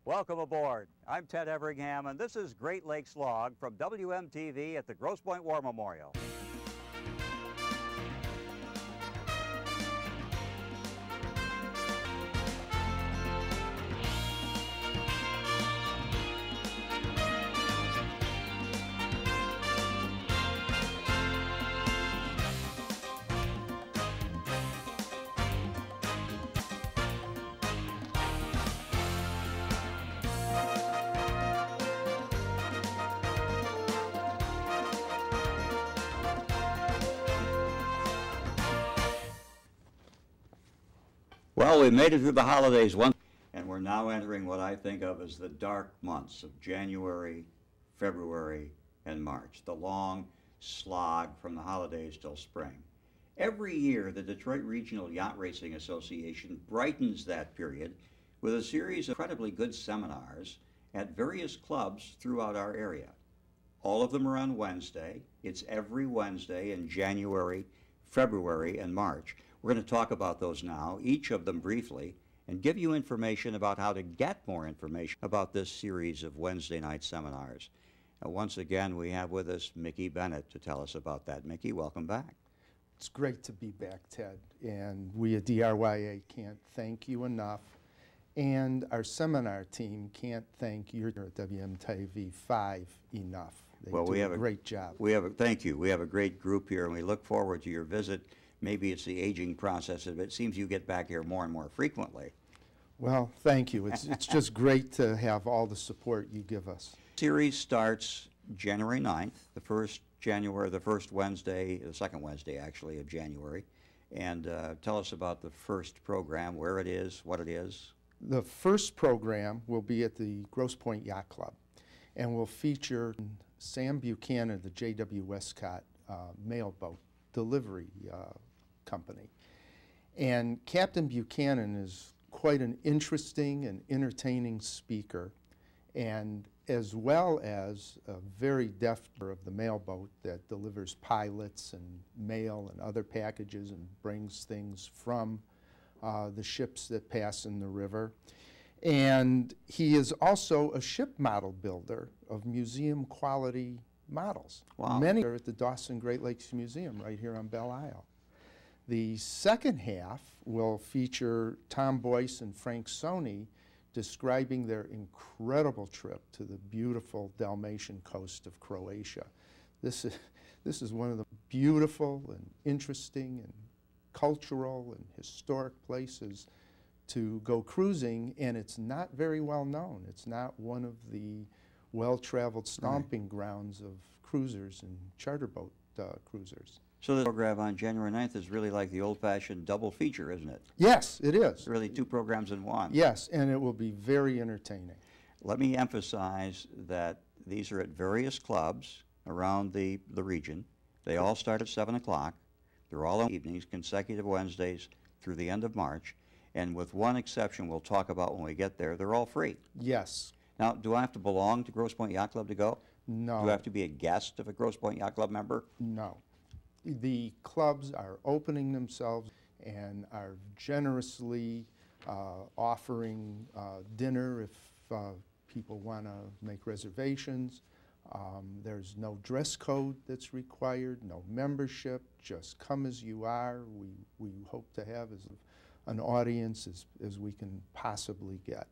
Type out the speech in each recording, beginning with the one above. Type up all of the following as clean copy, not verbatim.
Welcome aboard. I'm Ted Everingham, and this is Great Lakes Log from WMTV at the Grosse Pointe War Memorial. Well, we made it through the holidays once, and we're now entering what I think of as the dark months of January, February, and March, the long slog from the holidays till spring. Every year, the Detroit Regional Yacht Racing Association brightens that period with a series of incredibly good seminars at various clubs throughout our area. All of them are on Wednesday. It's every Wednesday in January, February, and March. We're going to talk about those now, each of them briefly, and give you information about how to get more information about this series of Wednesday night seminars. Once again, we have with us Mickey Bennett to tell us about that. Mickey, welcome back. It's great to be back, Ted, and we at DRYA can't thank you enough, and our seminar team can't thank you at WMTV 5 enough. They do a great job. Thank you. We have a great group here, and we look forward to your visit. Maybe it's the aging process, but it seems you get back here more and more frequently. Well, thank you. It's just great to have all the support you give us. Series starts January 9th, the first Wednesday, the second Wednesday actually of January. And tell us about the first program, where it is, what it is. The first program will be at the Grosse Pointe Yacht Club, and will feature Sam Buchanan, the J.W. Westcott mailboat delivery company. And Captain Buchanan is quite an interesting and entertaining speaker, and as well as a very deft of the mailboat that delivers pilots and mail and other packages and brings things from the ships that pass in the river. And he is also a ship model builder of museum quality models. Wow. Many are at the Dawson Great Lakes Museum right here on Belle Isle. The second half will feature Tom Boyce and Frank Soni describing their incredible trip to the beautiful Dalmatian coast of Croatia. This is one of the beautiful and interesting and cultural and historic places to go cruising, and it's not very well known. It's not one of the well-traveled stomping grounds of cruisers and charter boat cruisers. So the program on January 9th is really like the old-fashioned double feature, isn't it? Yes, it is. It's really two programs in one. Yes, and it will be very entertaining. Let me emphasize that these are at various clubs around the region. They all start at 7 o'clock. They're all on evenings, consecutive Wednesdays through the end of March. And with one exception we'll talk about when we get there, they're all free. Yes. Now, do I have to belong to Grosse Pointe Yacht Club to go? No. Do I have to be a guest of a Grosse Pointe Yacht Club member? No. The clubs are opening themselves and are generously offering dinner if people want to make reservations. There's no dress code that's required, no membership, just come as you are. We hope to have as an audience as we can possibly get.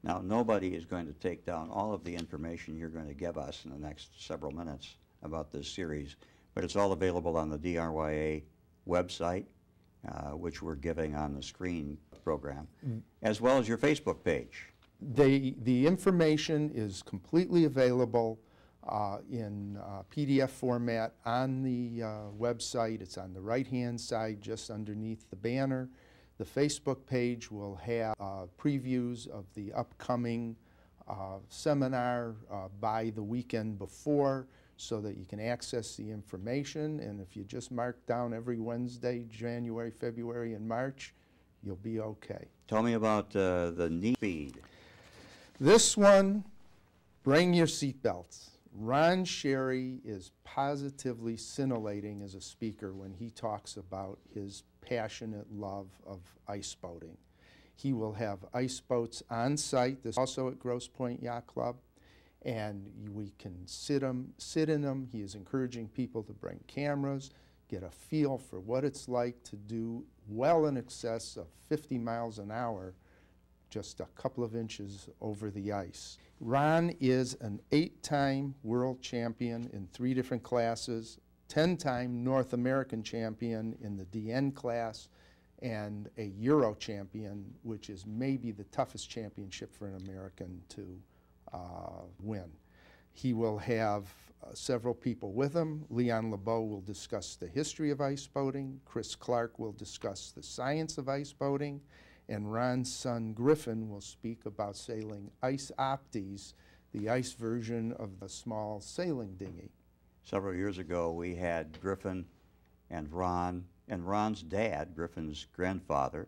Now, nobody is going to take down all of the information you're going to give us in the next several minutes about this series, but it's all available on the DRYA website, which we're giving on the screen program, as well as your Facebook page. The information is completely available in PDF format on the website. It's on the right-hand side, just underneath the banner. The Facebook page will have previews of the upcoming seminar by the weekend before, so that you can access the information. And if you just mark down every Wednesday, January, February, and March, you'll be okay. Tell me about the knee speed. This one, bring your seatbelts. Ron Sherry is positively scintillating as a speaker when he talks about his passionate love of ice boating. He will have ice boats on site. This is also at Grosse Pointe Yacht Club, and we can sit in them. He is encouraging people to bring cameras, get a feel for what it's like to do well in excess of 50 miles an hour, just a couple of inches over the ice. Ron is an 8-time world champion in 3 different classes, 10-time North American champion in the DN class, and a Euro champion, which is maybe the toughest championship for an American to win. He will have several people with him. Leon LeBeau will discuss the history of ice boating. Chris Clark will discuss the science of ice boating. And Ron's son Griffin will speak about sailing ice opties, the ice version of the small sailing dinghy. Several years ago, we had Griffin and Ron's dad, Griffin's grandfather,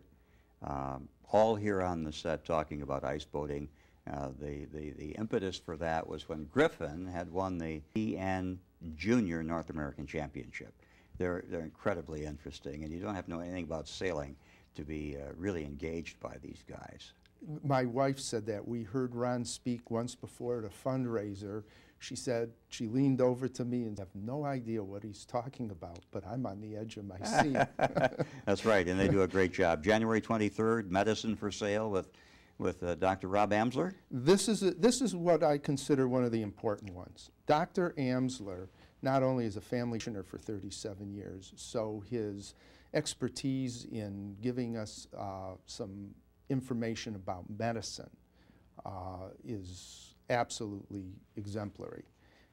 all here on the set talking about ice boating. The impetus for that was when Griffin had won the DN Junior North American Championship. They're incredibly interesting, and you don't have to know anything about sailing to be really engaged by these guys. My wife said that. We heard Ron speak once before at a fundraiser. She said, she leaned over to me and I have no idea what he's talking about, but I'm on the edge of my seat. That's right, and they do a great job. January 23rd, Medicine for Sale with Dr. Rob Amsler. This is what I consider one of the important ones. Dr. Amsler not only is a family practitioner for 37 years, so his expertise in giving us some information about medicine is absolutely exemplary.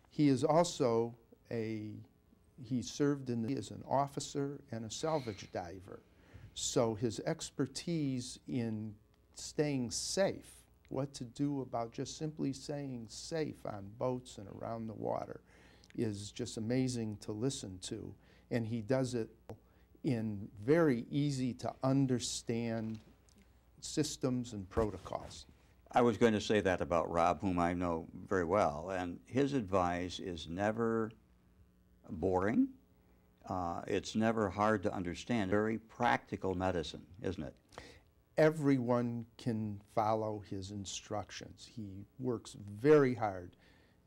He is also he served as an officer and a salvage diver. So his expertise in staying safe, what to do about just simply staying safe on boats and around the water, is just amazing to listen to. And he does it in very easy to understand systems and protocols. I was going to say that about Rob, whom I know very well, and his advice is never boring. It's never hard to understand. Very practical medicine, isn't it? Everyone can follow his instructions. He works very hard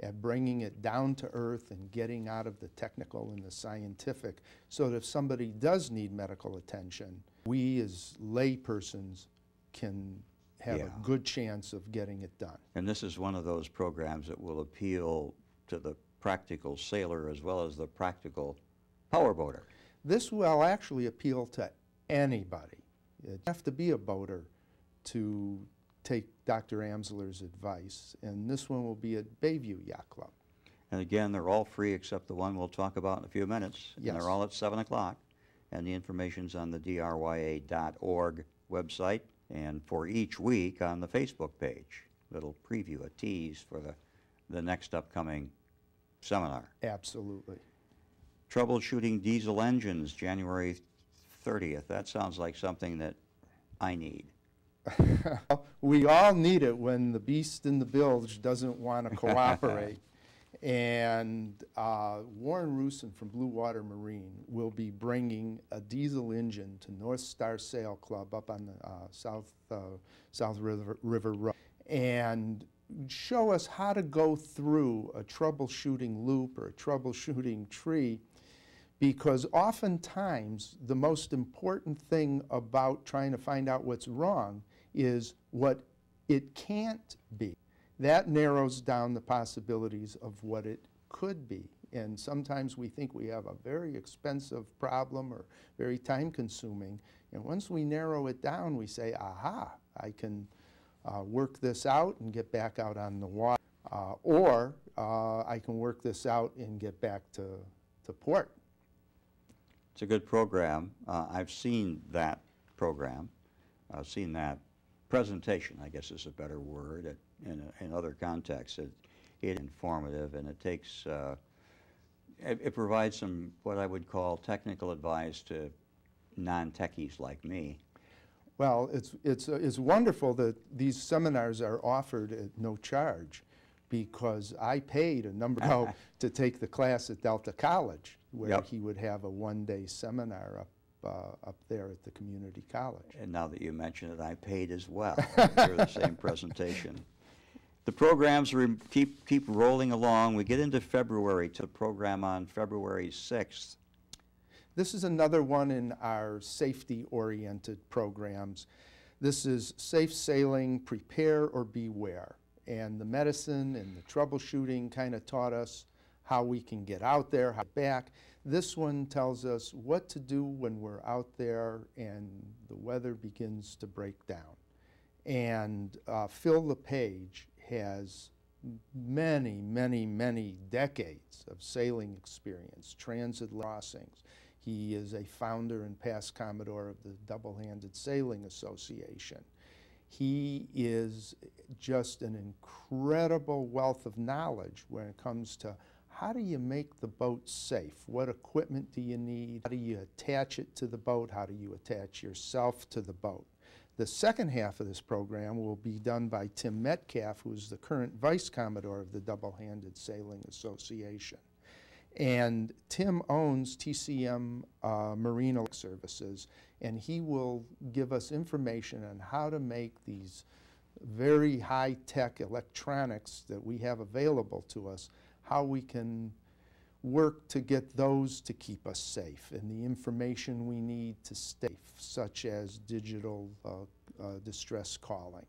at bringing it down to earth and getting out of the technical and the scientific, so that if somebody does need medical attention, we as laypersons can have a good chance of getting it done. And this is one of those programs that will appeal to the practical sailor as well as the practical powerboater. This will actually appeal to anybody. You have to be a boater to take Dr. Amsler's advice, and this one will be at Bayview Yacht Club. And again, they're all free except the one we'll talk about in a few minutes. Yes. And they're all at 7 o'clock, and the information's on the DRYA.org website, and for each week on the Facebook page. Little preview, a tease for the next upcoming seminar. Absolutely. Troubleshooting diesel engines, January 30th. That sounds like something that I need. We all need it when the beast in the bilge doesn't want to cooperate. And Warren Rusin from Blue Water Marine will be bringing a diesel engine to North Star Sail Club up on the South River Road and show us how to go through a troubleshooting loop or a troubleshooting tree, because oftentimes the most important thing about trying to find out what's wrong is what it can't be. That narrows down the possibilities of what it could be. And sometimes we think we have a very expensive problem or very time-consuming, and once we narrow it down, we say, aha, I can work this out and get back out on the water, or I can work this out and get back to port. It's a good program. I've seen that program. I've seen that presentation, I guess is a better word, in other contexts. It's informative, and it takes, it provides some, what I would call technical advice to non-techies like me. Well, it's wonderful that these seminars are offered at no charge, because I paid a number to take the class at Delta College, where he would have a one-day seminar up there at the community college. And now that you mention it, I paid as well for the same presentation. The programs keep rolling along. We get into February to the program on February 6th. This is another one in our safety-oriented programs. This is Safe Sailing, Prepare or Beware. And the medicine and the troubleshooting kind of taught us how we can get out there, how back. This one tells us what to do when we're out there and the weather begins to break down. And Phil LePage has many, many, many decades of sailing experience, transit crossings. He is a founder and past Commodore of the Double-Handed Sailing Association. He is just an incredible wealth of knowledge when it comes to how do you make the boat safe? What equipment do you need? How do you attach it to the boat? How do you attach yourself to the boat? The second half of this program will be done by Tim Metcalf, who is the current Vice Commodore of the Double-Handed Sailing Association. And Tim owns TCM Marine Services, and he will give us information on how to make these very high-tech electronics that we have available to us, how we can work to get those to keep us safe, and the information we need to stay safe, such as digital distress calling,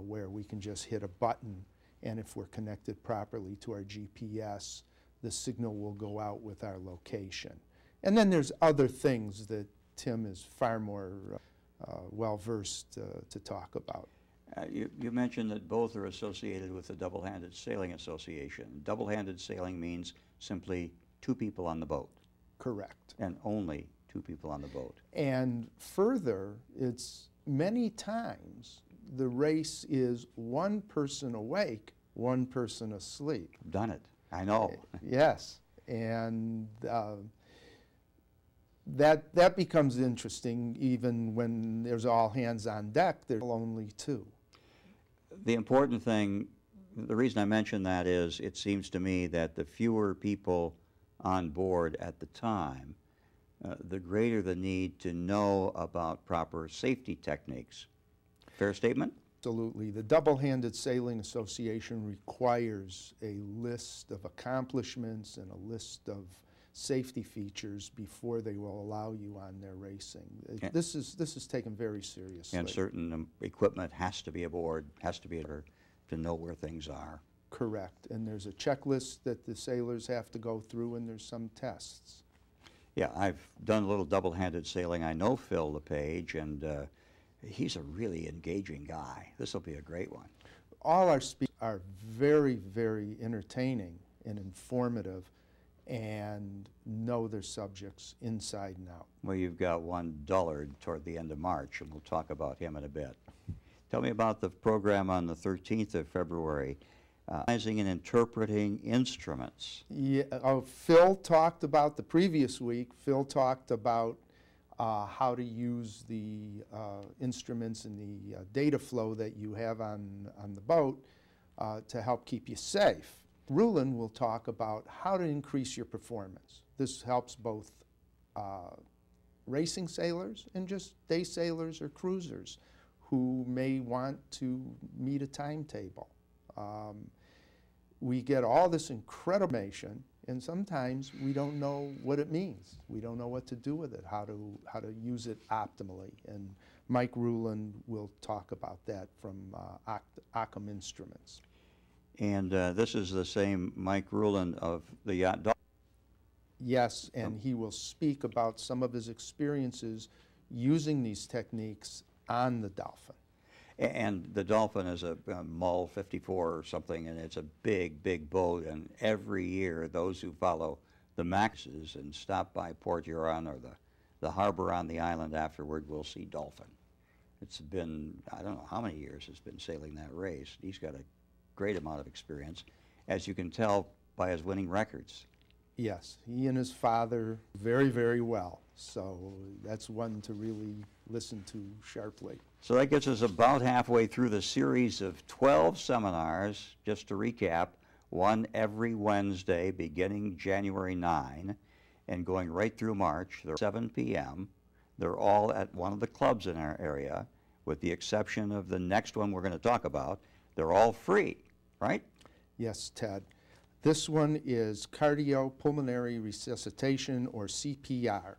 where we can just hit a button, and if we're connected properly to our GPS, the signal will go out with our location. And then there's other things that Tim is far more well-versed to talk about. You mentioned that both are associated with the Double-Handed Sailing Association. Double-handed sailing means simply two people on the boat. Correct. And only two people on the boat. And further, it's many times the race is one person awake, one person asleep. Done it. I know. Yes. And that becomes interesting even when there's all hands on deck. There's only two. The important thing, the reason I mention that is it seems to me that the fewer people on board at the time, the greater the need to know about proper safety techniques. Fair statement? Absolutely. The Double-Handed Sailing Association requires a list of accomplishments and a list of safety features before they will allow you on their racing. This is taken very seriously. And certain equipment has to be aboard, has to be able to know where things are. Correct. And there's a checklist that the sailors have to go through, and there's some tests. Yeah, I've done a little double-handed sailing. I know Phil LePage, and he's a really engaging guy. This will be a great one. All our speakers are very, very entertaining and informative and know their subjects inside and out. Well, you've got one dullard toward the end of March, and we'll talk about him in a bit. Tell me about the program on the 13th of February, analyzing and interpreting instruments. Yeah, Phil talked about the previous week. Phil talked about how to use the instruments and the data flow that you have on the boat to help keep you safe. Rulin will talk about how to increase your performance. This helps both racing sailors and just day sailors or cruisers who may want to meet a timetable. We get all this incredible information, and sometimes we don't know what it means. We don't know what to do with it, how to use it optimally. And Mike Rulin will talk about that from Occam Instruments. And this is the same Mike Rulin of the Yacht Dolphin. Yes, and he will speak about some of his experiences using these techniques on the Dolphin. And the Dolphin is a Mull 54 or something, and it's a big, big boat. And every year, those who follow the Maxes and stop by Port Huron or the harbor on the island afterward will see Dolphin. It's been, I don't know how many years it's been sailing that race. He's got a great amount of experience, as you can tell by his winning records. Yes, he and his father very, very well. So that's one to really listen to sharply. So that gets us about halfway through the series of 12 seminars. Just to recap, one every Wednesday beginning January 9 and going right through March. They're 7 p.m. They're all at one of the clubs in our area, with the exception of the next one we're going to talk about. They're all free, right? Yes, Ted. This one is cardiopulmonary resuscitation, or CPR.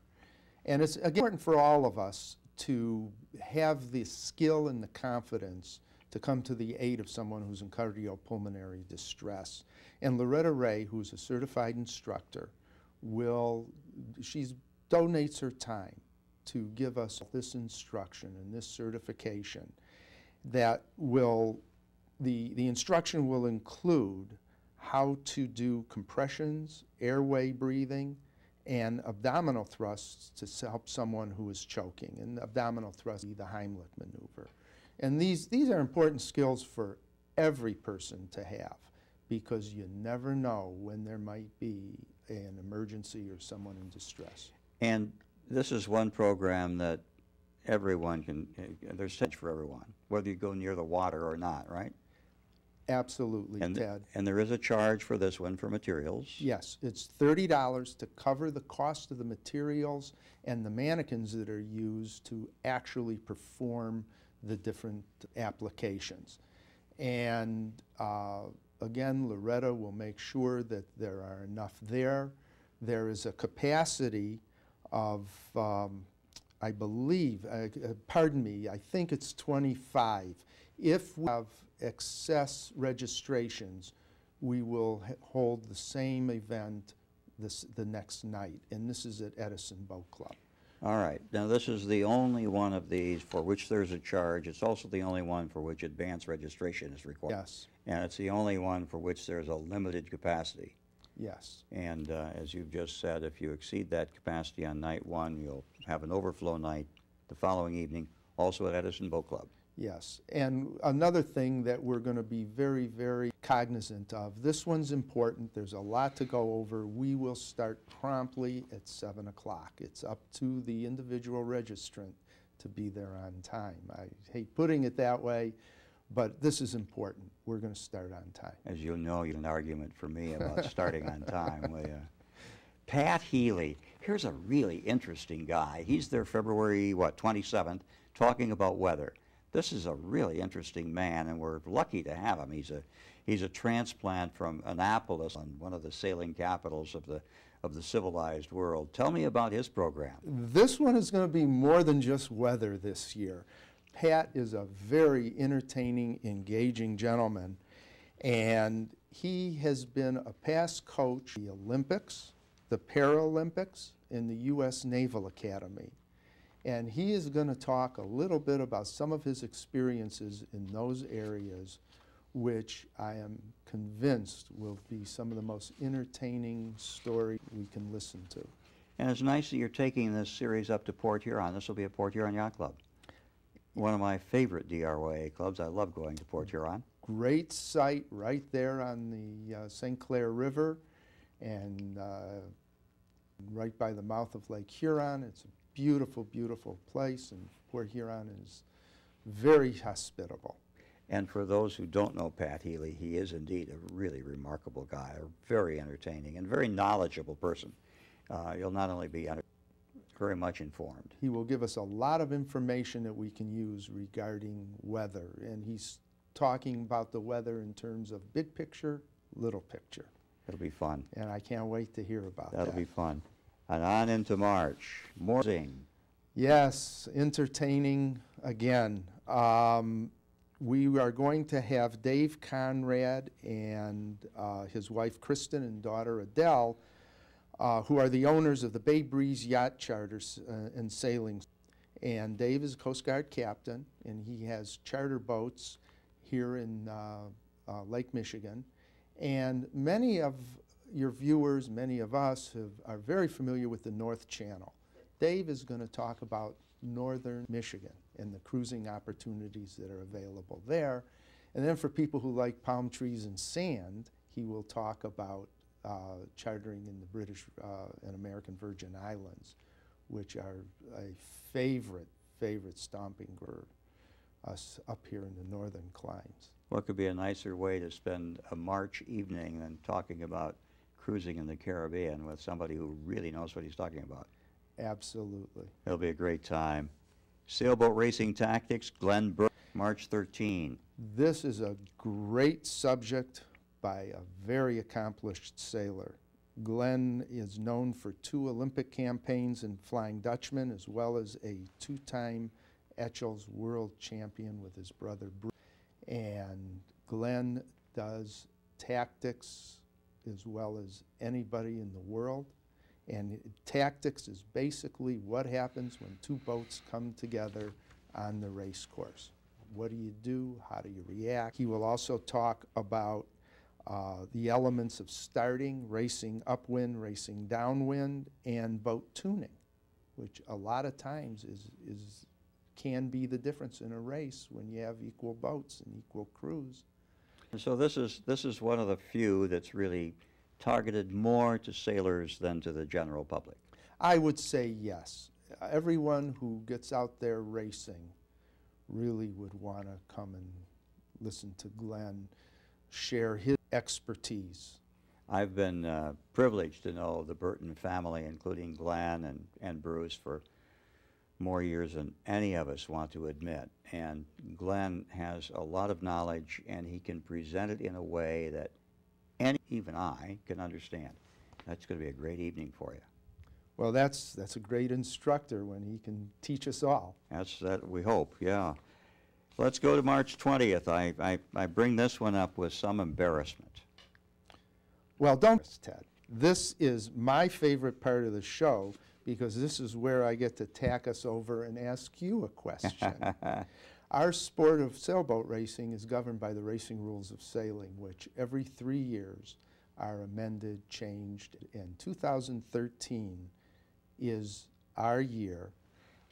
And it's again important for all of us to have the skill and the confidence to come to the aid of someone who's in cardiopulmonary distress. And Loretta Ray, who's a certified instructor, she donates her time to give us this instruction and this certification that the instruction will include how to do compressions, airway breathing, and abdominal thrusts to help someone who is choking. And abdominal thrust, the Heimlich maneuver. And these are important skills for every person to have, because you never know when there might be an emergency or someone in distress. And this is one program that everyone can, there's such for everyone, whether you go near the water or not, right? Absolutely, Ted. And there is a charge for this one for materials? Yes, it's $30 to cover the cost of the materials and the mannequins that are used to actually perform the different applications. And again, Loretta will make sure that there are enough there. There is a capacity of, I believe, pardon me, I think it's 25. If we have excess registrations, we will hold the same event the next night, and this is at Edison Boat Club. All right. Now, this is the only one of these for which there's a charge. It's also the only one for which advanced registration is required. Yes. And it's the only one for which there's a limited capacity. Yes. And as you've just said, if you exceed that capacity on night one, you'll have an overflow night the following evening, also at Edison Boat Club. Yes, and another thing that we're going to be very, very cognizant of, this one's important, there's a lot to go over. We will start promptly at 7 o'clock. It's up to the individual registrant to be there on time. I hate putting it that way, but this is important. We're going to start on time. As you know, you have an argument for me about starting on time. Pat Healy, here's a really interesting guy. He's there February, 27th, talking about weather. This is a really interesting man, and we're lucky to have him. He's a transplant from Annapolis, one of the sailing capitals of the civilized world. Tell me about his program. This one is going to be more than just weather this year. Pat is a very entertaining, engaging gentleman, and he has been a past coach at the Olympics, the Paralympics, and the U.S. Naval Academy. And he is going to talk a little bit about some of his experiences in those areas, which I am convinced will be some of the most entertaining stories we can listen to. And it's nice that you're taking this series up to Port Huron. This will be a Port Huron Yacht Club. One of my favorite DRYA clubs. I love going to Port Huron. Great site right there on the St. Clair River, and right by the mouth of Lake Huron. It's a beautiful, beautiful place, and Port Huron is very hospitable. And for those who don't know Pat Healy, he is indeed a really remarkable guy, a very entertaining and very knowledgeable person. You'll not only be very much informed. He will give us a lot of information that we can use regarding weather, and he's talking about the weather in terms of big picture, little picture. It'll be fun. And I can't wait to hear about that. That'll be fun. And on into March, more sing. Yes, entertaining again. We are going to have Dave Conrad and his wife Kristen and daughter Adele, who are the owners of the Bay Breeze Yacht Charters and Sailing. And Dave is a Coast Guard captain, and he has charter boats here in Lake Michigan. And many of your viewers, many of us, are very familiar with the North Channel. Dave is going to talk about northern Michigan and the cruising opportunities that are available there. And then for people who like palm trees and sand, he will talk about chartering in the British and American Virgin Islands, which are a favorite stomping ground for us up here in the northern climes. What could be a nicer way to spend a March evening than talking about cruising in the Caribbean with somebody who really knows what he's talking about? Absolutely. It'll be a great time. Sailboat Racing Tactics, Glenn Burke, March 13. This is a great subject by a very accomplished sailor. Glenn is known for 2 Olympic campaigns in Flying Dutchman, as well as a 2-time Etchells world champion with his brother Bruce. And Glenn does tactics as well as anybody in the world. And tactics is basically what happens when 2 boats come together on the race course. What do you do? How do you react? He will also talk about the elements of starting, racing upwind, racing downwind, and boat tuning, which a lot of times can be the difference in a race when you have equal boats and equal crews. And so this is one of the few that's really targeted more to sailors than to the general public. I would say yes. Everyone who gets out there racing really would want to come and listen to Glenn share his expertise. I've been privileged to know the Burton family, including Glenn and Bruce, for more years than any of us want to admit. And Glenn has a lot of knowledge, and he can present it in a way that even I can understand. That's going to be a great evening for you. Well, that's a great instructor when he can teach us all. That's that we hope, yeah. Let's go to March 20th. I bring this one up with some embarrassment. Well, don't, Ted. This is my favorite part of the show because this is where I get to tack us over and ask you a question. Our sport of sailboat racing is governed by the Racing Rules of Sailing, which every 3 years are amended, changed, and 2013 is our year.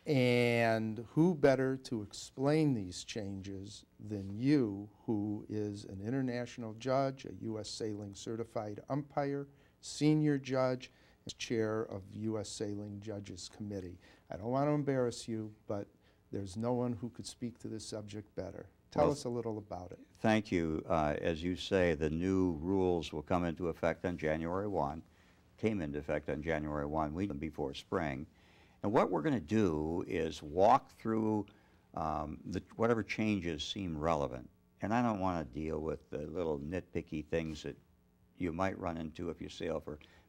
And who better to explain these changes than you, who is an international judge, a U.S. Sailing Certified Umpire, senior judge, and chair of U.S. Sailing Judges Committee. I don't want to embarrass you, but there's no one who could speak to this subject better. Tell us a little about it. Thank you. As you say, the new rules will come into effect on January 1, came into effect on January 1, week before spring. And what we're going to do is walk through whatever changes seem relevant. And I don't want to deal with the little nitpicky things that you might run into if you sail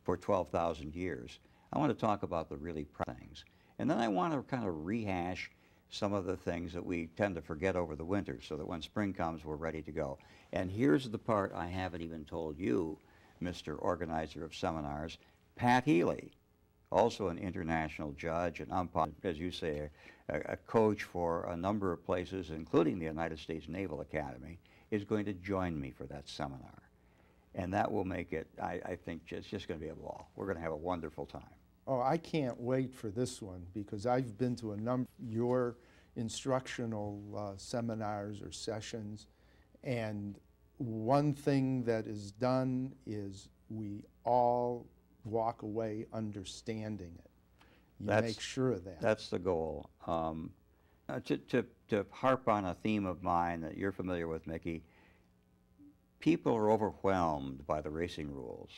for 12,000 years. I want to talk about the really things. And then I want to kind of rehash some of the things that we tend to forget over the winter so that when spring comes, we're ready to go. And here's the part I haven't even told you, Mr. Organizer of Seminars, Pat Healy, also an international judge and umpire, as you say, a coach for a number of places, including the United States Naval Academy, is going to join me for that seminar. And that will make it, I think, it's just going to be a ball. We're going to have a wonderful time. Oh, I can't wait for this one because I've been to a number of your instructional seminars or sessions, and one thing that is done is we all walk away understanding it. You make sure of that. That's the goal. To harp on a theme of mine that you're familiar with, Mickey, people are overwhelmed by the racing rules.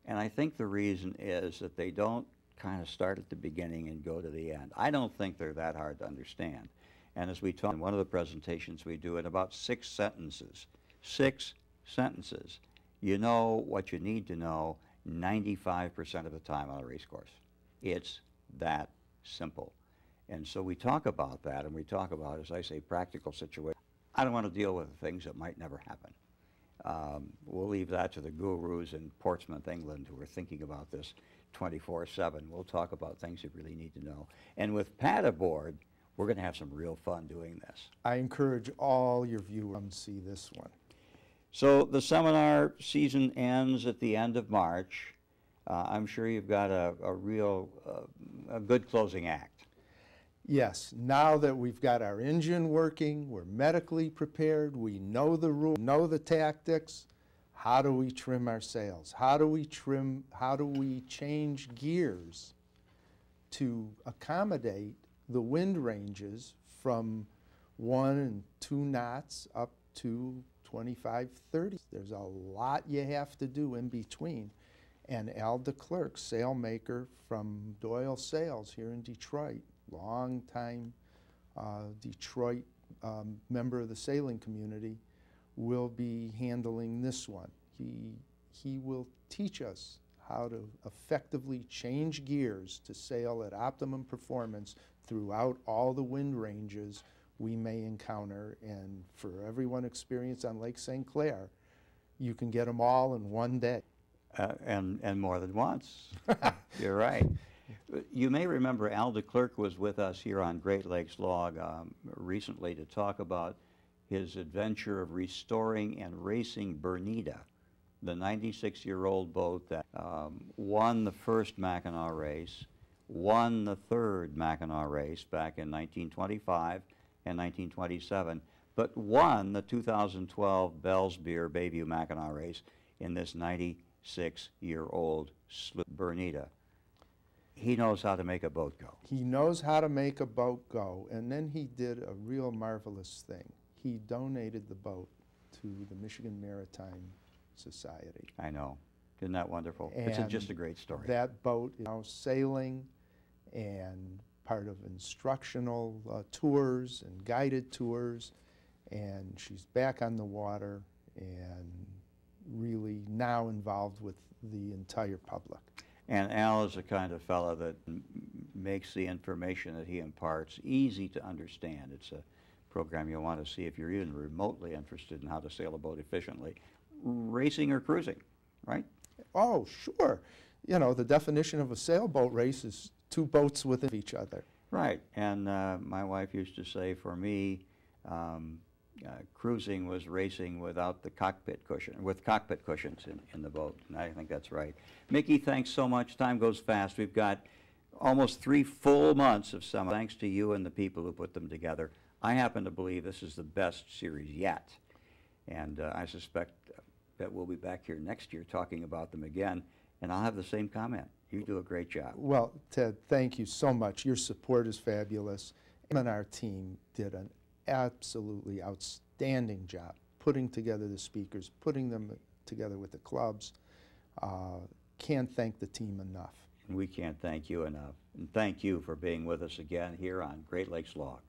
And I think the reason is that they don't kind of start at the beginning and go to the end. I don't think they're that hard to understand. And as we talk in one of the presentations we do, in about 6 sentences, you know what you need to know 95% of the time on a race course. It's that simple. And so we talk about that, and we talk about, as I say, practical situations. I don't want to deal with things that might never happen. We'll leave that to the gurus in Portsmouth, England, who are thinking about this 24/7. We'll talk about things you really need to know. And with Pat aboard, we're going to have some real fun doing this. I encourage all your viewers to come see this one. So the seminar season ends at the end of March. I'm sure you've got a good closing act. Yes, now that we've got our engine working, we're medically prepared, we know the rules, know the tactics, how do we trim our sails? How do we change gears to accommodate the wind ranges from 1 and 2 knots up to 25, 30. There's a lot you have to do in between. And Al DeClerc, sailmaker from Doyle Sails here in Detroit, long-time Detroit member of the sailing community, will be handling this one. He will teach us how to effectively change gears to sail at optimum performance throughout all the wind ranges we may encounter. And for everyone experienced on Lake St. Clair, you can get them all in one day. And more than once. You're right. You may remember Al DeClerc was with us here on Great Lakes Log recently to talk about his adventure of restoring and racing Bernita, the 96-year-old boat that won the first Mackinac race, won the third Mackinac race back in 1925 and 1927, but won the 2012 Bell's Beer Bayview Mackinac race in this 96-year-old sloop Bernita. He knows how to make a boat go. He knows how to make a boat go, and then he did a real marvelous thing. He donated the boat to the Michigan Maritime Society. I know. Isn't that wonderful? It's just a great story. That boat is now sailing and part of instructional tours and guided tours, and she's back on the water and really now involved with the entire public. And Al is the kind of fellow that makes the information that he imparts easy to understand. It's a program you'll want to see if you're even remotely interested in how to sail a boat efficiently, racing or cruising, right? Oh, sure. You know, the definition of a sailboat race is two boats within each other. Right, and my wife used to say, for me, cruising was racing without the cockpit cushion, with cockpit cushions in the boat, and I think that's right. Mickey, thanks so much. Time goes fast. We've got almost 3 full months of summer, thanks to you and the people who put them together. I happen to believe this is the best series yet, and I suspect that we'll be back here next year talking about them again, and I'll have the same comment. You do a great job. Well, Ted, thank you so much. Your support is fabulous, and our team did an absolutely outstanding job putting together the speakers, putting them together with the clubs. Can't thank the team enough. And we can't thank you enough. And thank you for being with us again here on Great Lakes Log.